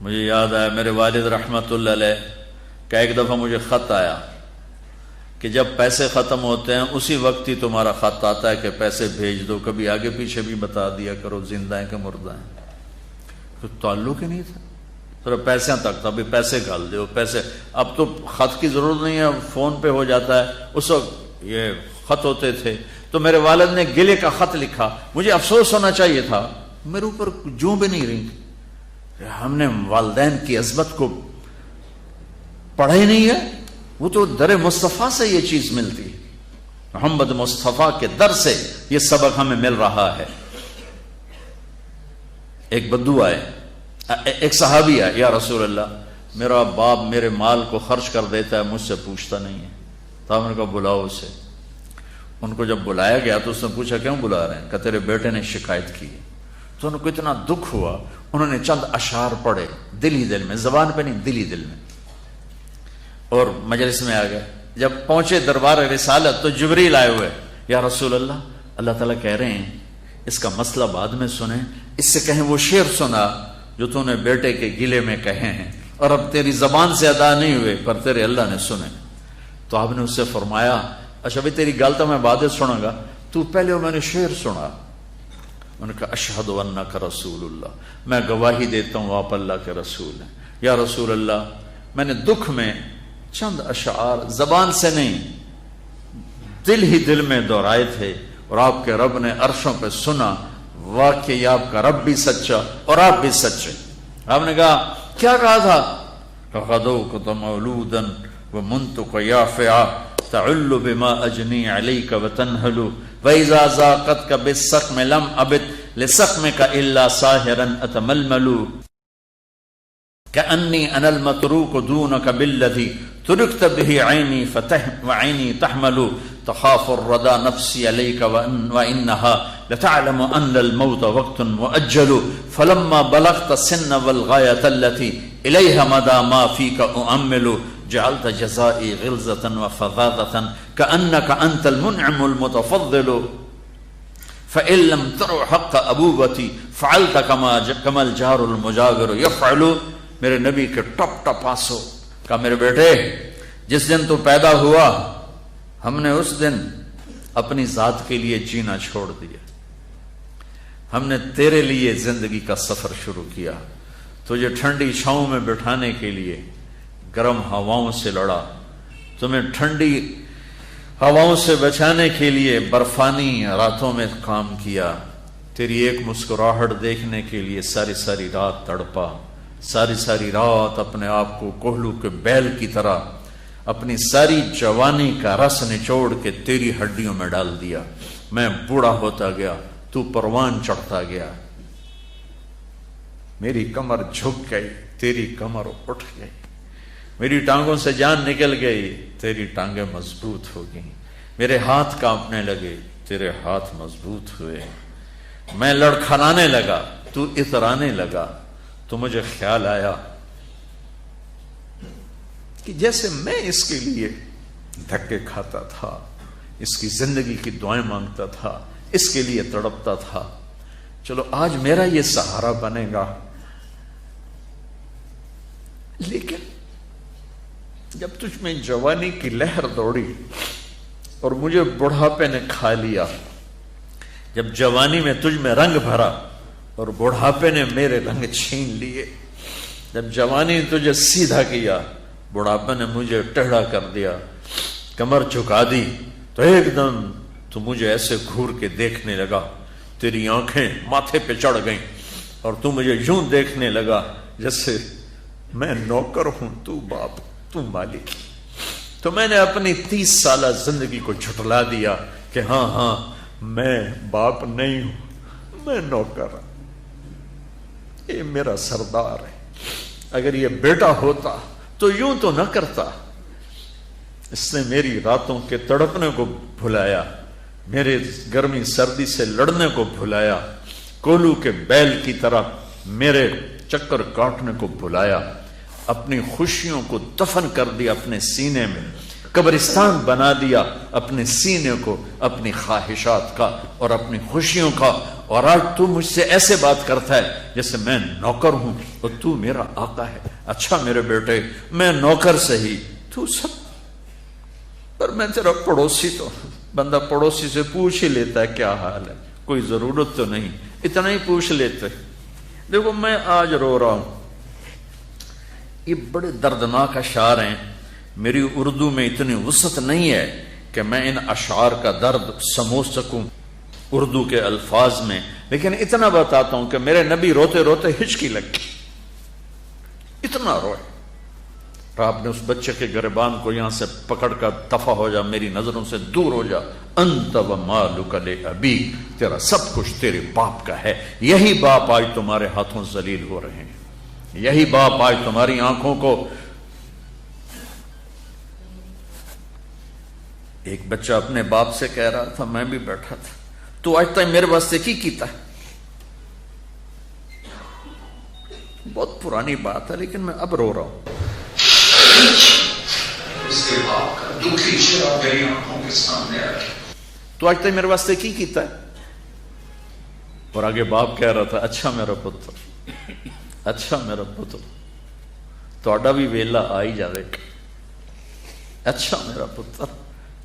مجھے یاد آیا میرے والد رحمت اللہ علیہ کا ایک دفعہ مجھے خط آیا کہ جب پیسے ختم ہوتے ہیں اسی وقت ہی تمہارا خط آتا ہے کہ پیسے بھیج دو، کبھی آگے پیچھے بھی بتا دیا کرو زندہ ہیں کہ مردہ ہیں۔ تو تعلق ہی نہیں تھا، صرف پیسے تک تھا، بھی پیسے گھال دو پیسے۔ اب تو خط کی ضرورت نہیں ہے، فون پہ ہو جاتا ہے، اس وقت یہ خط ہوتے تھے۔ تو میرے والد نے گلے کا خط لکھا، مجھے افسوس ہونا چاہیے تھا، میرے اوپر جوں بھی نہیں رہی، ہم نے والدین کی عظمت کو پڑھا ہی نہیں ہے۔ وہ تو در مصطفیٰ سے یہ چیز ملتی ہے، محمد مصطفیٰ کے در سے یہ سبق ہمیں مل رہا ہے۔ ایک بدو آئے، ایک صحابی آئے، یا رسول اللہ میرا باپ میرے مال کو خرچ کر دیتا ہے، مجھ سے پوچھتا نہیں ہے۔ تو ہم نے کہا بلاؤ اسے۔ ان کو جب بلایا گیا تو اس نے پوچھا کیوں بلا رہے ہیں؟ کہ تیرے بیٹے نے شکایت کی۔ تو ان کو اتنا دکھ ہوا، انہوں نے چند اشعار پڑھے دل ہی دل میں، زبان پہ نہیں، دل ہی دل میں، اور مجلس میں آ گئے۔ جب پہنچے دربار رسالت تو جبریل آئے ہوئے، یا رسول اللہ اللہ تعالیٰ کہہ رہے ہیں اس کا مسئلہ بعد میں سنیں، اس سے کہیں وہ شعر سنا جو تو نے بیٹے کے گلے میں کہے ہیں، اور اب تیری زبان سے ادا نہیں ہوئے پر تیرے اللہ نے سنے۔ تو آپ نے اس سے فرمایا اچھا بھائی تیری گل تو میں بعد سنوں گا، تو پہلے میں نے شعر سنا۔ انہوں نے کہا اشہد انک رسول اللہ، میں گواہی دیتا ہوں آپ اللہ کے رسول ہیں۔ یا رسول اللہ میں نے دکھ میں چند اشعار زبان سے نہیں دل ہی دل میں دہرائے تھے، اور آپ کے رب نے عرشوں پہ سنا، واقعی آپ کا رب بھی سچا اور آپ بھی سچے۔ آپ نے کہا کیا کہا تھا؟ فَغَدَوْكَ مَوْلُودًا وَمُنْتُكَ يَافِعًا تَعُلُّ بِمَا أَجْنِي عَلَيْكَ وَتَنْهَلُ وَإِذَا زَاقَتْكَ بِالسَّقْمِ لَمْ أَبِدْ لِسَقْمِكَ إِلَّا سَاهِرًا أَتَمَلْمَلُ كأني أنا المتروك دونك بالذي تركت به عيني وعيني تحمل تخاف الردى نفسي عليك وإنها لتعلم أن الموت وقت مؤجل فلما بلغت السن والغاية التي إليها مدى ما فيك أؤمل جعلت جزائي غلظة وفظاظة كأنك أنت المنعم المتفضل فإن لم تروا حق أبوبتي فعلت كما الجار المجاور يفعل۔ میرے نبی کے ٹپ ٹپ آنسو، کہا میرے بیٹے جس دن تو پیدا ہوا ہم نے اس دن اپنی ذات کے لیے جینا چھوڑ دیا، ہم نے تیرے لیے زندگی کا سفر شروع کیا، تجھے ٹھنڈی چھاؤں میں بٹھانے کے لیے گرم ہواؤں سے لڑا، تمہیں ٹھنڈی ہواؤں سے بچانے کے لیے برفانی راتوں میں کام کیا، تیری ایک مسکراہٹ دیکھنے کے لیے ساری ساری رات تڑپا، ساری ساری رات اپنے آپ کو کوہلو کے بیل کی طرح اپنی ساری جوانی کا رس نچوڑ کے تیری ہڈیوں میں ڈال دیا۔ میں بوڑھا ہوتا گیا، تو پروان چڑھتا گیا، میری کمر جھک گئی، تیری کمر اٹھ گئی، میری ٹانگوں سے جان نکل گئی، تیری ٹانگیں مضبوط ہو گئیں، میرے ہاتھ کانپنے لگے، تیرے ہاتھ مضبوط ہوئے، میں لڑکھڑانے لگا، تو اترانے لگا۔ تو مجھے خیال آیا کہ جیسے میں اس کے لیے دھکے کھاتا تھا، اس کی زندگی کی دعائیں مانگتا تھا، اس کے لیے تڑپتا تھا، چلو آج میرا یہ سہارا بنے گا۔ لیکن جب تجھ میں جوانی کی لہر دوڑی اور مجھے بڑھاپے نے کھا لیا، جب جوانی میں تجھ میں رنگ بھرا اور بڑھاپے نے میرے رنگ چھین لیے، جب جوانی نے تجھے سیدھا کیا بڑھاپے نے مجھے ٹیڑھا کر دیا، کمر جھکا دی، تو ایک دم تو مجھے ایسے گھور کے دیکھنے لگا، تیری آنکھیں ماتھے پہ چڑھ گئیں اور تو مجھے یوں دیکھنے لگا جیسے میں نوکر ہوں، تو باپ، تو مالک۔ تو میں نے اپنی 30 سالہ زندگی کو جھٹلا دیا کہ ہاں میں باپ نہیں ہوں، میں نوکر ہوں، یہ میرا سردار ہے۔ اگر یہ بیٹا ہوتا تو یوں تو نہ کرتا، اس نے میری راتوں کے تڑپنے کو بھلایا، میرے گرمی سردی سے لڑنے کو بھلایا، کولو کے بیل کی طرح میرے چکر کاٹنے کو بھلایا، اپنی خوشیوں کو دفن کر دیا اپنے سینے میں، قبرستان بنا دیا اپنے سینے کو، اپنی خواہشات کا اور اپنی خوشیوں کا اور آج تو مجھ سے ایسے بات کرتا ہے جیسے میں نوکر ہوں اور تو میرا آقا ہے. اچھا میرے بیٹے میں نوکر سہی تو سب پر میں تیرا پڑوسی تو بندہ پڑوسی سے پوچھ ہی لیتا ہے کیا حال ہے, کوئی ضرورت تو نہیں, اتنا ہی پوچھ لیتے. دیکھو میں آج رو رہا ہوں, یہ بڑے دردناک اشعار ہیں. میری اردو میں اتنی وسعت نہیں ہے کہ میں ان اشعار کا درد سمجھ سکوں اردو کے الفاظ میں, لیکن اتنا بتاتا ہوں کہ میرے نبی روتے روتے ہچکی لگی, اتنا روئے. اور آپ نے اس بچے کے گریبان کو یہاں سے پکڑ کر دفع ہو جا, میری نظروں سے دور ہو جا. انت و مالک لابی, تیرا سب کچھ تیرے باپ کا ہے. یہی باپ آج تمہارے ہاتھوں ذلیل ہو رہے ہیں, یہی باپ آج تمہاری آنکھوں کو. ایک بچہ اپنے باپ سے کہہ رہا تھا, میں بھی بیٹھا تھا, تو آج تک میرے واسطے کی کیتا ہے. بہت پرانی بات ہے لیکن میں اب رو رہا ہوں. اس کے باپ کا دکھی چہرہ میری آنکھوں کے سامنے آ گیا, تو آج تک میرے واسطے کی کیتا ہے. اور آگے باپ کہہ رہا تھا, اچھا میرا پتر, اچھا میرا پتر, توڑا بھی ویلا آئی جاوے, اچھا میرا پتر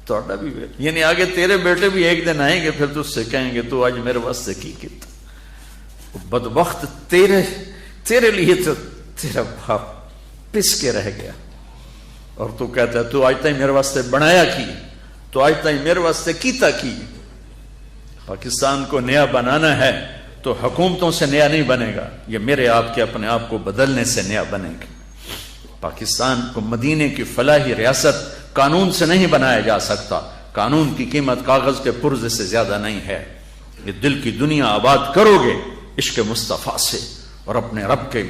توڑا بھی ویلا. یعنی آگے تیرے بیٹے بھی ایک دن آئیں گے, پھر تجھ سے کہیں گے تو آج میرے واسطے کی کیتا. بدبخت تیرے لیے تو تیرا باپ پس کے رہ گیا, اور تو کہتا ہے تو آج تک میرے واسطے بنایا کی, تو آج تک میرے واسطے کیتا کی. پاکستان کو نیا بنانا ہے تو حکومتوں سے نیا نہیں بنے گا, یہ میرے آپ کے اپنے آپ کو بدلنے سے نیا بنے گا. پاکستان کو مدینے کی فلاحی ریاست قانون سے نہیں بنایا جا سکتا. قانون کی قیمت کاغذ کے پرزے سے زیادہ نہیں ہے. یہ دل کی دنیا آباد کرو گے عشق مصطفیٰ سے, اور اپنے رب کے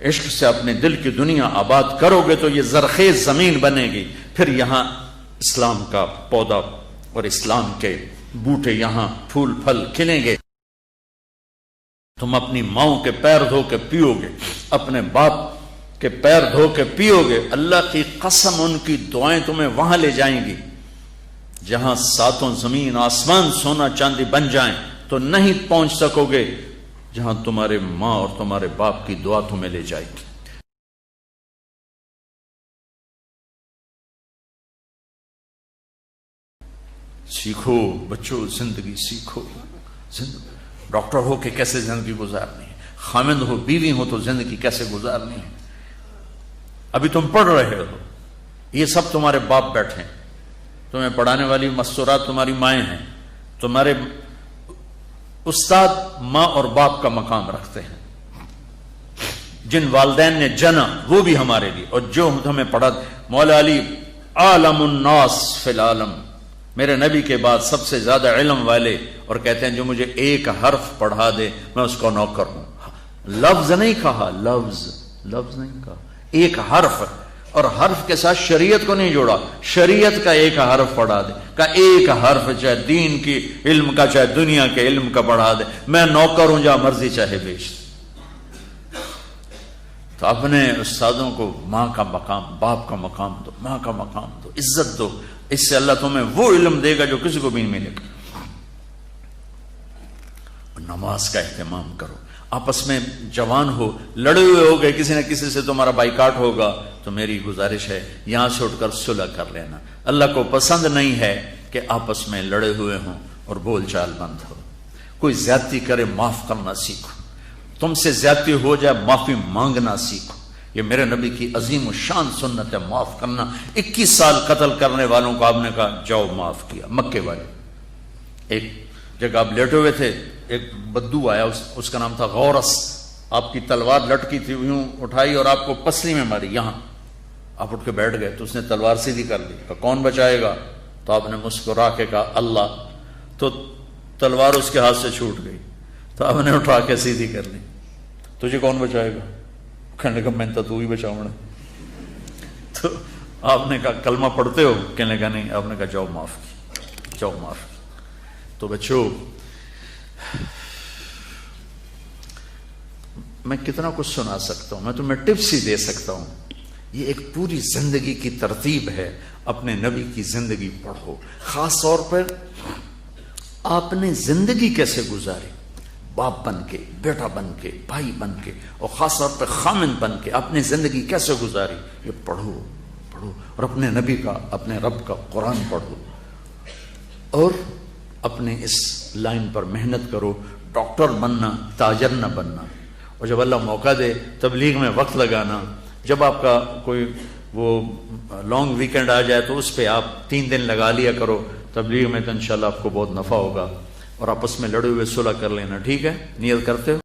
عشق سے اپنے دل کی دنیا آباد کرو گے تو یہ زرخیز زمین بنے گی. پھر یہاں اسلام کا پودا اور اسلام کے بوٹے یہاں پھول پھل کھلیں گے. تم اپنی ماؤں کے پیر دھو کے پیو گے, اپنے باپ کے پیر دھو کے پیو گے. اللہ کی قسم ان کی دعائیں تمہیں وہاں لے جائیں گی جہاں ساتوں زمین آسمان سونا چاندی بن جائیں تو نہیں پہنچ سکو گے جہاں تمہارے ماں اور تمہارے باپ کی دعا تمہیں لے جائے گی. سیکھو بچوں, زندگی سیکھو. ڈاکٹر ہو کہ کیسے زندگی گزارنی ہے, خامند ہو بیوی ہو تو زندگی کیسے گزارنی ہے. ابھی تم پڑھ رہے ہو, یہ سب تمہارے باپ بیٹھے ہیں, تمہیں پڑھانے والی مستورات تمہاری مائیں ہیں. تمہارے استاد ماں اور باپ کا مقام رکھتے ہیں. جن والدین نے جنا وہ بھی ہمارے لیے, اور جو ہمیں پڑھا. مولا علی عالم الناس فی العالم, میرے نبی کے بعد سب سے زیادہ علم والے, اور کہتے ہیں جو مجھے ایک حرف پڑھا دے میں اس کو نوکر ہوں. لفظ نہیں کہا, لفظ نہیں کہا, ایک حرف, اور حرف کے ساتھ شریعت کو نہیں جوڑا. شریعت کا ایک حرف پڑھا دے, کا ایک حرف, چاہے دین کی علم کا چاہے دنیا کے علم کا پڑھا دے, میں نوکر ہوں, جہاں مرضی چاہے بیچ. تو اپنے استادوں کو ماں کا مقام, باپ کا مقام دو, ماں کا مقام دو, عزت دو. اس سے اللہ تمہیں وہ علم دے گا جو کسی کو بھی نہیں ملے گا. نماز کا اہتمام کرو. آپس میں جوان ہو, لڑے ہوئے ہو گئے, کسی نہ کسی سے تمہارا بائیکاٹ ہوگا, تو میری گزارش ہے یہاں سے اٹھ کر صلح کر لینا. اللہ کو پسند نہیں ہے کہ آپس میں لڑے ہوئے ہوں اور بول چال بند ہو. کوئی زیادتی کرے معاف کرنا سیکھو, تم سے زیادتی ہو جائے معافی مانگنا سیکھو. یہ میرے نبی کی عظیم و شان سنت ہے, معاف کرنا. 21 سال قتل کرنے والوں کو آپ نے کہا جاؤ معاف کیا. مکے والے ایک جگہ آپ لیٹے ہوئے تھے, ایک بدو آیا, اس کا نام تھا غورس. آپ کی تلوار لٹکی تھی, یوں اٹھائی اور آپ کو پسلی میں ماری, یہاں آپ اٹھ کے بیٹھ گئے. تو اس نے تلوار سیدھی کر دی, کہا کون بچائے گا؟ تو آپ نے مسکرا کے کہا اللہ. تو تلوار اس کے ہاتھ سے چھوٹ گئی. تو آپ نے اٹھا کے سیدھی کر لی. تجھے کون بچائے گا؟ کہنے لگا میں تو ہی بچاؤں. تو آپ نے کہا کلمہ پڑھتے ہو؟ کہنے لگا نہیں. آپ نے کہا جاؤ معاف کی, جاؤ معاف کی. تو بچوں, میں کتنا کچھ سنا سکتا ہوں, میں تمہیں ٹپس ہی دے سکتا ہوں. یہ ایک پوری زندگی کی ترتیب ہے. اپنے نبی کی زندگی پڑھو, خاص طور پر آپ نے زندگی کیسے گزاری. باپ بن کے، بیٹا بن کے، بھائی بن کے، اور خاص طور پہ خامن بن کے اپنی زندگی کیسے گزاری، یہ پڑھو پڑھو، اور اپنے نبی کا، اپنے رب کا قرآن پڑھو، اور اپنے اس لائن پر محنت کرو، ڈاکٹر بننا، تاجر نہ بننا، اور جب اللہ موقع دے تبلیغ میں وقت لگانا، جب آپ کا کوئی وہ لانگ ویکنڈ آ جائے تو اس پہ آپ 3 دن لگا لیا کرو تبلیغ میں، تو انشاءاللہ آپ کو بہت نفع ہوگا، اور آپس میں لڑے ہوئے صلح کر لینا، ٹھیک ہے؟ نیت کرتے ہو؟